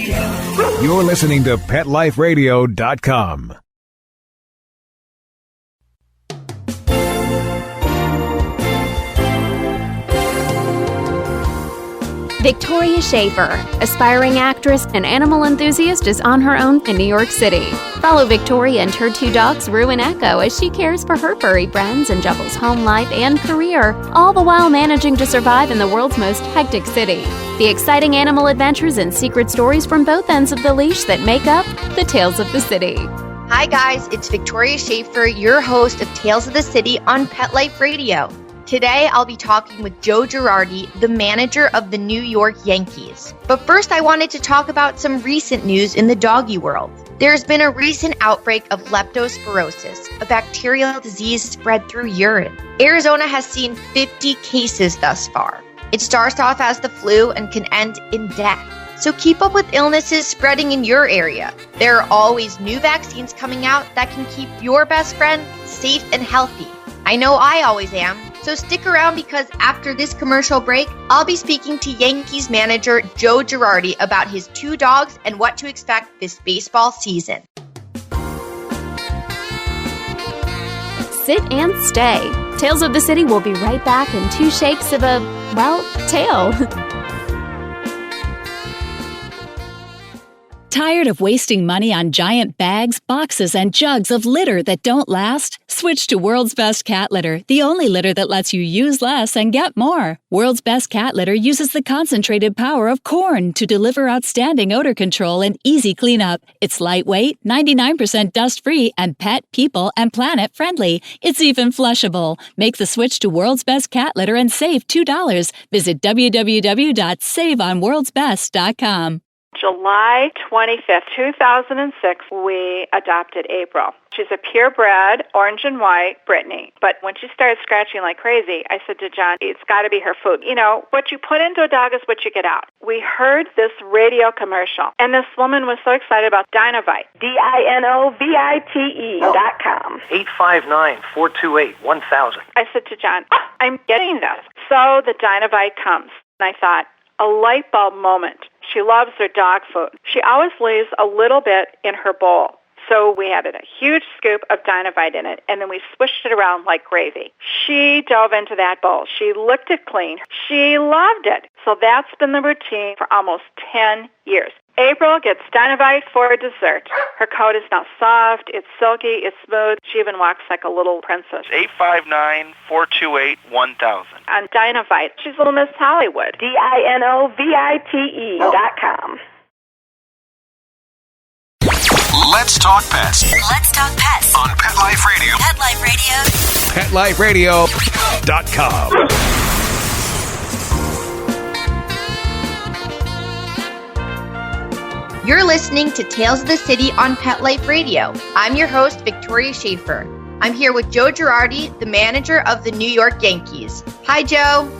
You're listening to PetLifeRadio.com. Victoria Shaffer, aspiring actress and animal enthusiast, is on her own in New York City. Follow Victoria and her two dogs, Rue and Echo, as she cares for her furry friends and juggles home life and career, all the while managing to survive in the world's most hectic city. The exciting animal adventures and secret stories from both ends of the leash that make up the Tales of the City. Hi guys, it's Victoria Shaffer, your host of Tales of the City on Pet Life Radio. Today, I'll be talking with Joe Girardi, the manager of the New York Yankees. But first, I wanted to talk about some recent news in the doggy world. There's been a recent outbreak of leptospirosis, a bacterial disease spread through urine. Arizona has seen 50 cases thus far. It starts off as the flu and can end in death. So keep up with illnesses spreading in your area. There are always new vaccines coming out that can keep your best friend safe and healthy. I know I always am. So stick around because after this commercial break, I'll be speaking to Yankees manager Joe Girardi about his two dogs and what to expect this baseball season. Sit and stay. Tales of the City will be right back in two shakes of a, tail. Tired of wasting money on giant bags, boxes, and jugs of litter that don't last? Switch to World's Best Cat Litter, the only litter that lets you use less and get more. World's Best Cat Litter uses the concentrated power of corn to deliver outstanding odor control and easy cleanup. It's lightweight, 99% dust-free, and pet, people, and planet friendly. It's even flushable. Make the switch to World's Best Cat Litter and save $2. Visit www.saveonworldsbest.com. July 25th, 2006, we adopted April. She's a purebred, orange and white, Brittany. But when she started scratching like crazy, I said to John, it's got to be her food. You know, what you put into a dog is what you get out. We heard this radio commercial, and this woman was so excited about Dinovite. DINOVITE.com. 859-428-1000. I said to John, I'm getting this. So the Dinovite comes, and I thought, a light bulb moment. She loves her dog food. She always leaves a little bit in her bowl. So we added a huge scoop of Dinovite in it, and then we swished it around like gravy. She dove into that bowl. She licked it clean. She loved it. So that's been the routine for almost 10 years. April gets Dinovite for dessert. Her coat is now soft, it's silky, it's smooth. She even walks like a little princess. 859-428-1000. On Dinovite, she's little Miss Hollywood. DINOVITE.com. Let's talk pets. Let's talk pets On Pet Life Radio. Pet Life Radio. PetLifeRadio.com. You're listening to Tales of the City on Pet Life Radio. I'm your host, Victoria Shaffer. I'm here with Joe Girardi, the manager of the New York Yankees. Hi, Joe.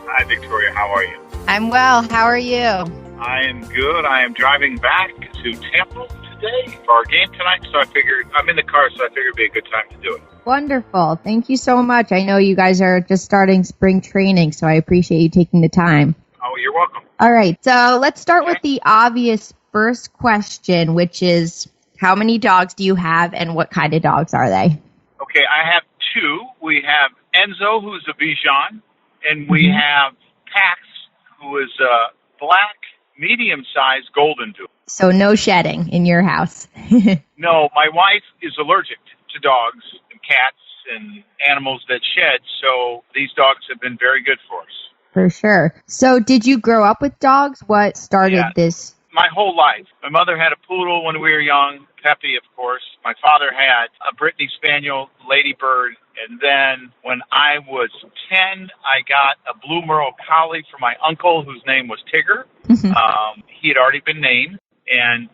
Hi, Victoria. How are you? I'm well. How are you? I am good. I am driving back to Tampa today for our game tonight, so I figured, I'm in the car, so I figured it'd be a good time to do it. Wonderful. Thank you so much. I know you guys are just starting spring training, so I appreciate you taking the time. Oh, you're welcome. All right. So let's start with the obvious first question, which is how many dogs do you have and what kind of dogs are they? Okay, I have two. We have Enzo, who's a Bichon, and we have Pax, who is a black, medium-sized golden doodle. So no shedding in your house. No, my wife is allergic to dogs and cats and animals that shed, so these dogs have been very good for us. For sure. So did you grow up with dogs? What started this? My whole life. My mother had a poodle when we were young, Peppy, of course. My father had a Brittany Spaniel, Ladybird. And then when I was 10, I got a Blue Merle Collie from my uncle, whose name was Tigger. He had already been named, and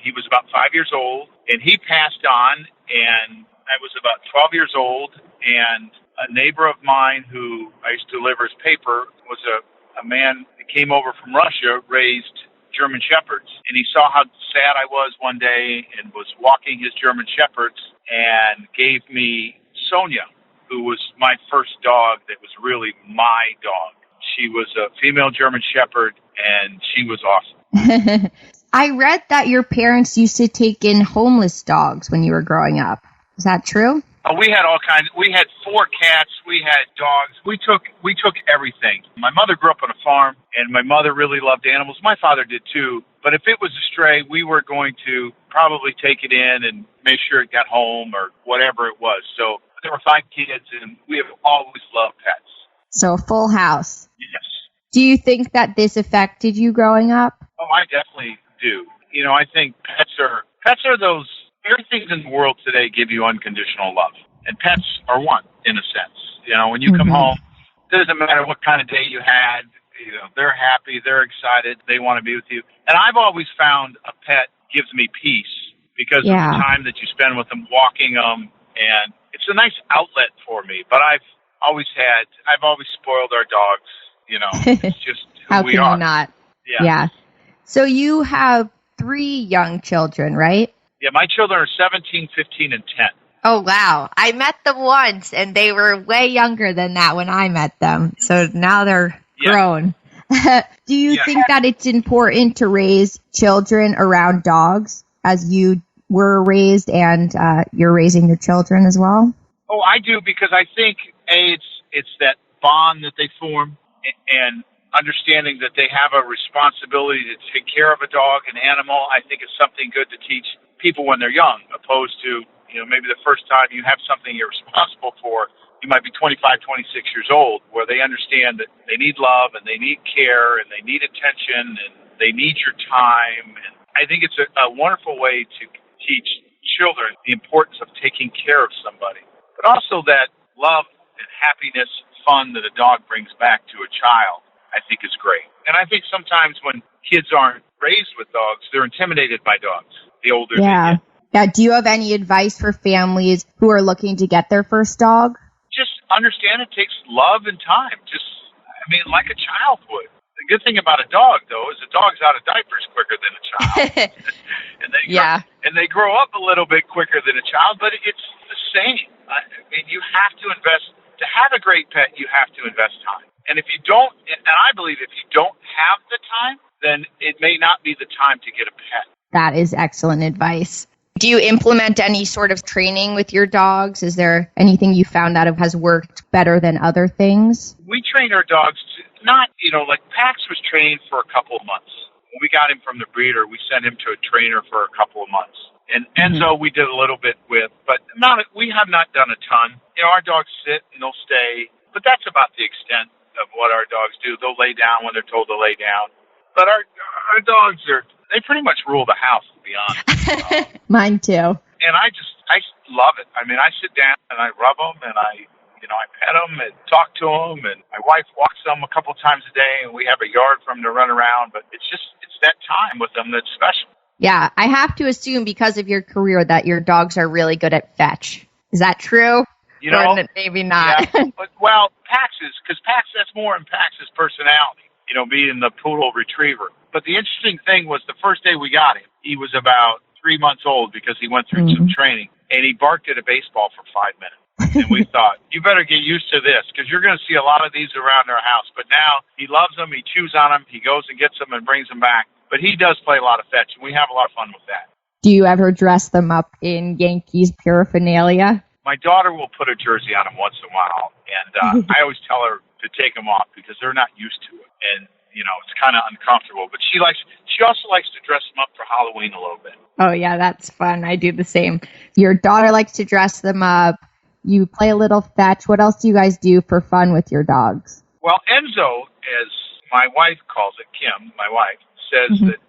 he was about 5 years old. And he passed on, and I was about 12 years old. And a neighbor of mine who I used to deliver his paper was a man that came over from Russia, raised German Shepherds. And he saw how sad I was one day and was walking his German Shepherds and gave me Sonia, who was my first dog that was really my dog. She was a female German Shepherd, and she was awesome. I read that your parents used to take in homeless dogs when you were growing up. Is that true? We had all kinds. We had 4 cats. We had dogs. We took everything. My mother grew up on a farm, and my mother really loved animals. My father did too. But if it was a stray, we were going to probably take it in and make sure it got home or whatever it was. So there were 5 kids, and we have always loved pets. So full house. Yes. Do you think that this affected you growing up? Oh, I definitely do. I think pets are those. Everything in the world today give you unconditional love, and pets are one in a sense. When you come home, it doesn't matter what kind of day you had. They're happy, they're excited, they want to be with you. And I've always found a pet gives me peace because of the time that you spend with them, walking them, and it's a nice outlet for me. But I've always spoiled our dogs. It's just who How we can are. you not? Yeah. So you have 3 young children, right? Yeah, my children are 17, 15, and 10. Oh, wow. I met them once, and they were way younger than that when I met them. So now they're grown. Do you think that it's important to raise children around dogs as you were raised and you're raising your children as well? Oh, I do, because I think, it's that bond that they form and understanding that they have a responsibility to take care of a dog, an animal. I think it's something good to teach people when they're young, opposed to, maybe the first time you have something you're responsible for, you might be 25, 26 years old, where they understand that they need love and they need care and they need attention and they need your time. And I think it's a wonderful way to teach children the importance of taking care of somebody, but also that love and happiness, fun that a dog brings back to a child, I think is great. And I think sometimes when kids aren't raised with dogs, they're intimidated by dogs, the older they get. Yeah. Do you have any advice for families who are looking to get their first dog? Just understand it takes love and time. Like a child would. The good thing about a dog, though, is a dog's out of diapers quicker than a child. and they grow up a little bit quicker than a child, but it's the same. You have to invest. To have a great pet, you have to invest time. And if you don't, and I believe if you don't have the time, then it may not be the time to get a pet. That is excellent advice. Do you implement any sort of training with your dogs? Is there anything you found out has worked better than other things? We train our dogs to not, like Pax was trained for a couple of months. When we got him from the breeder, we sent him to a trainer for a couple of months. And Enzo we did a little bit with, but we have not done a ton. Our dogs sit and they'll stay, but that's about the extent of what our dogs do. They'll lay down when they're told to lay down. But our dogs they pretty much rule the house, to be honest. Mine too. And I love it. I sit down and I rub them and I pet them and talk to them, and my wife walks them a couple times a day, and we have a yard for them to run around. But it's that time with them that's special. Yeah, I have to assume because of your career that your dogs are really good at fetch. Is that true? Or maybe not. Yeah. Well, because that's more in Pax's personality, being the poodle retriever. But the interesting thing was the first day we got him, he was about 3 months old because he went through some training, and he barked at a baseball for 5 minutes. And we thought, you better get used to this because you're going to see a lot of these around our house. But now he loves them. He chews on them. He goes and gets them and brings them back. But he does play a lot of fetch, and we have a lot of fun with that. Do you ever dress them up in Yankees paraphernalia? My daughter will put a jersey on him once in a while, and I always tell her to take them off because they're not used to it. And, it's kind of uncomfortable. But she also likes to dress them up for Halloween a little bit. Oh, yeah, that's fun. I do the same. Your daughter likes to dress them up. You play a little fetch. What else do you guys do for fun with your dogs? Well, Enzo, as my wife calls it, Kim, my wife, says that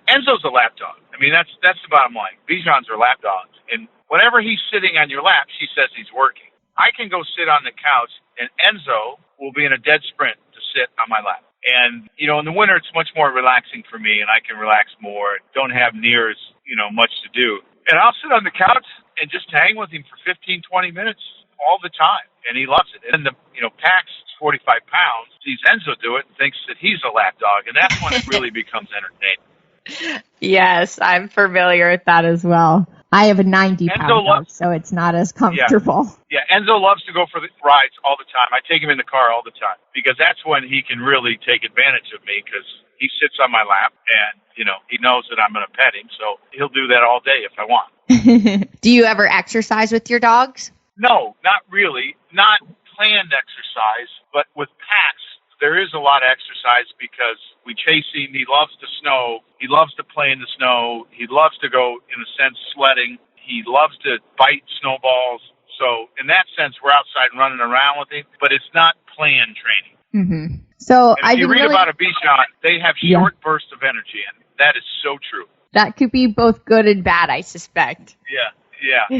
Enzo's a lap dog. That's the bottom line. Bijans are lap dogs. And whenever he's sitting on your lap, she says he's working. I can go sit on the couch, and Enzo will be in a dead sprint to sit on my lap. And, in the winter, it's much more relaxing for me, and I can relax more, don't have near as, much to do. And I'll sit on the couch and just hang with him for 15, 20 minutes all the time. And he loves it. And Pax is 45 pounds, sees Enzo do it and thinks that he's a lap dog. And that's when it really becomes entertaining. Yes, I'm familiar with that as well. I have a 90-pound dog, so it's not as comfortable. Yeah, Enzo loves to go for the rides all the time. I take him in the car all the time because that's when he can really take advantage of me because he sits on my lap, and, he knows that I'm going to pet him, so he'll do that all day if I want. Do you ever exercise with your dogs? No, not really. Not planned exercise, but with packs, there is a lot of exercise because we chase him. He loves the snow. He loves to play in the snow. He loves to go, in a sense, sledding. He loves to bite snowballs. So in that sense, we're outside running around with him, but it's not planned training. Mm-hmm. So if you read about a Bichon, they have short bursts of energy, and that is so true. That could be both good and bad, I suspect. Yeah.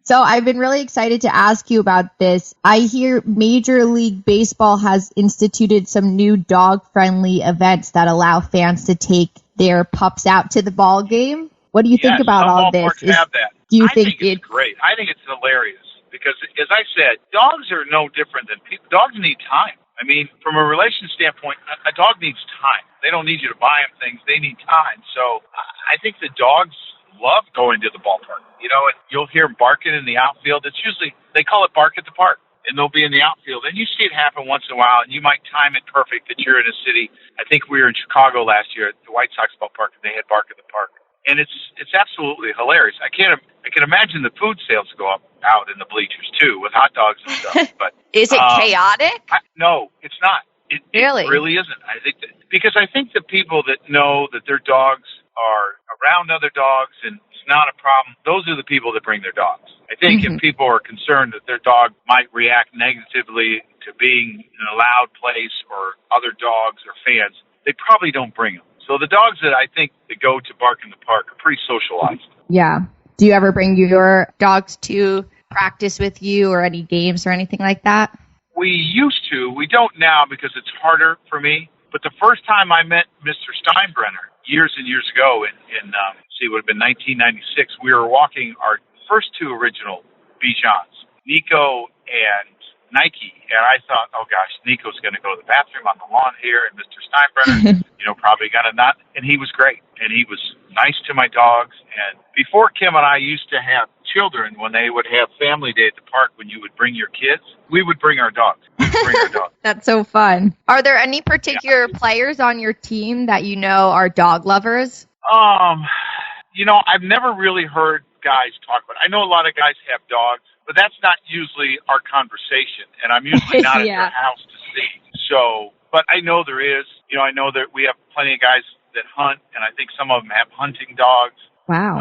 So I've been really excited to ask you about this. I hear Major League Baseball has instituted some new dog-friendly events that allow fans to take their pups out to the ball game. What do you think about all this? Have that. Do you think it's great? I think it's hilarious because, as I said, dogs are no different than people. Dogs need time. I mean, from a relation standpoint, a dog needs time. They don't need you to buy them things. They need time. So I think the dogs love going to the ballpark. And you'll hear barking in the outfield. It's usually, they call it bark at the park, and they'll be in the outfield. And you see it happen once in a while, and you might time it perfect that you're in a city. I think we were in Chicago last year at the White Sox ballpark, and they had bark at the park. And it's absolutely hilarious. I can imagine the food sales go up out in the bleachers, too, with hot dogs and stuff. But is it chaotic? No, it's not. It really isn't. I think because I think the people that know that their dogs are around other dogs and it's not a problem, those are the people that bring their dogs. I think if people are concerned that their dog might react negatively to being in a loud place or other dogs or fans, they probably don't bring them. So the dogs that I think that go to bark in the park are pretty socialized. Yeah. Do you ever bring your dogs to practice with you or any games or anything like that? We used to. We don't now because it's harder for me. But the first time I met Mr. Steinbrenner years and years ago it would have been 1996, we were walking our first two original Bichons, Nico and Nike. And I thought, oh gosh, Nico's going to go to the bathroom on the lawn here, and Mr. Steinbrenner, probably going to not. And he was great. And he was nice to my dogs. And before Kim and I used to have children, when they would have family day at the park, when you would bring your kids, we would bring our dogs. That's so fun. Are there any particular players on your team that are dog lovers? I've never really heard guys talk about it. I know a lot of guys have dogs, but that's not usually our conversation, and I'm usually not at their house to see. So, but I know there is. I know that we have plenty of guys that hunt, and I think some of them have hunting dogs. Wow.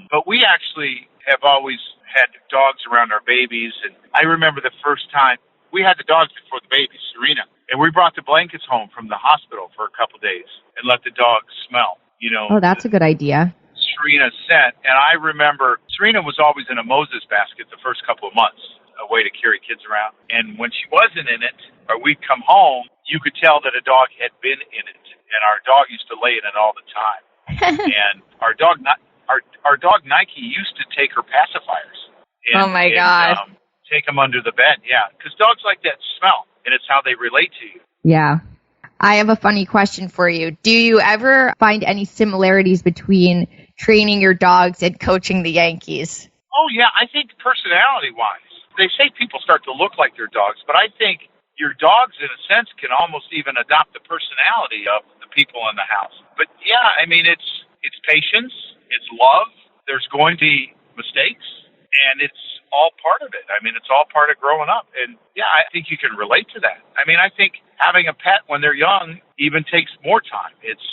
But we actually have always had dogs around our babies, and I remember the first time we had the dogs before the baby, Serena, and we brought the blankets home from the hospital for a couple days and let the dogs smell. Oh, that's a good idea. Serena scent, and I remember Serena was always in a Moses basket the first couple of months, a way to carry kids around. And when she wasn't in it, or we'd come home, you could tell that a dog had been in it, and our dog used to lay in it all the time. And our dog Nike used to take her pacifiers. And, God! Take them under the bed, because dogs like that smell, and it's how they relate to you. Yeah. I have a funny question for you. Do you ever find any similarities between training your dogs and coaching the Yankees? Oh, yeah. I think personality-wise, they say people start to look like their dogs, but I think your dogs, in a sense, can almost even adopt the personality of the people in the house. But, yeah, I mean, it's patience, it's love. There's going to be mistakes, and it's all part of it. I mean, it's all part of growing up. And, yeah, I think you can relate to that. I mean, I think having a pet when they're young even takes more time. It's,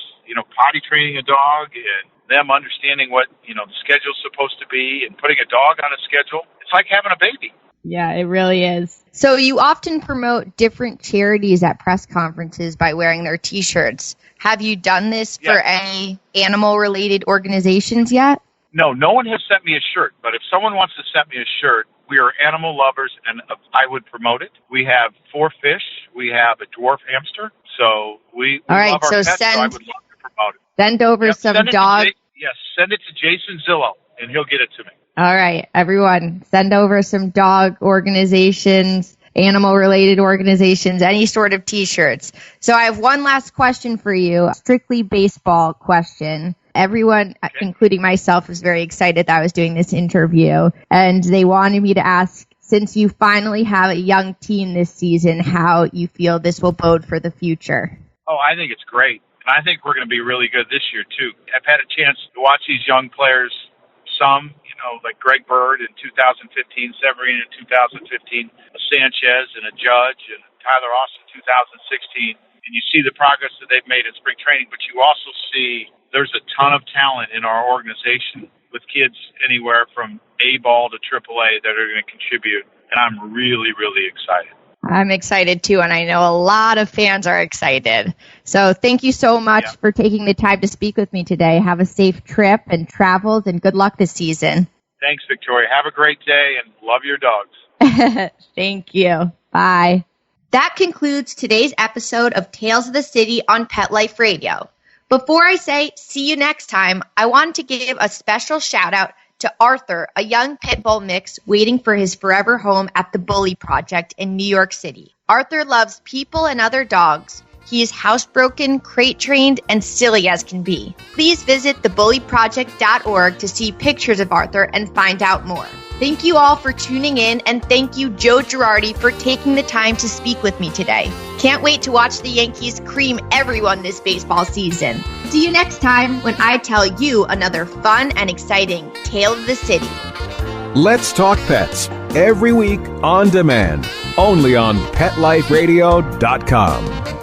potty training a dog and them understanding what, the schedule's supposed to be and putting a dog on a schedule. It's like having a baby. Yeah, it really is. So you often promote different charities at press conferences by wearing their T-shirts. Have you done this for any animal-related organizations yet? No one has sent me a shirt, but if someone wants to send me a shirt, we are animal lovers, and I would promote it. We have 4 fish. We have a dwarf hamster. So we love our pets, so I would love to promote it. Send over some dog. Send it to Jason Zillow, and he'll get it to me. All right, everyone, send over some dog organizations, animal-related organizations, any sort of T-shirts. So I have one last question for you, a strictly baseball question. Everyone, including myself, was very excited that I was doing this interview, and they wanted me to ask, since you finally have a young team this season, how you feel this will bode for the future. Oh, I think it's great. And I think we're going to be really good this year, too. I've had a chance to watch these young players, some, like Greg Bird in 2015, Severine in 2015, a Sanchez and a Judge and Tyler Austin 2016. And you see the progress that they've made in spring training, but you also see there's a ton of talent in our organization with kids anywhere from A ball to AAA that are going to contribute. And I'm really, really excited. I'm excited too, and I know a lot of fans are excited. So thank you so much for taking the time to speak with me today. Have a safe trip and travels, and good luck this season. Thanks, Victoria. Have a great day, and love your dogs. Thank you. Bye. That concludes today's episode of Tales of the City on Pet Life Radio. Before I say see you next time, I want to give a special shout out to Arthur, a young pit bull mix waiting for his forever home at the Bully Project in New York City. Arthur loves people and other dogs. He is housebroken, crate trained, and silly as can be. Please visit thebullyproject.org to see pictures of Arthur and find out more. Thank you all for tuning in, and thank you, Joe Girardi, for taking the time to speak with me today. Can't wait to watch the Yankees cream everyone this baseball season. See you next time when I tell you another fun and exciting tale of the city. Let's Talk Pets, every week on demand, only on PetLifeRadio.com.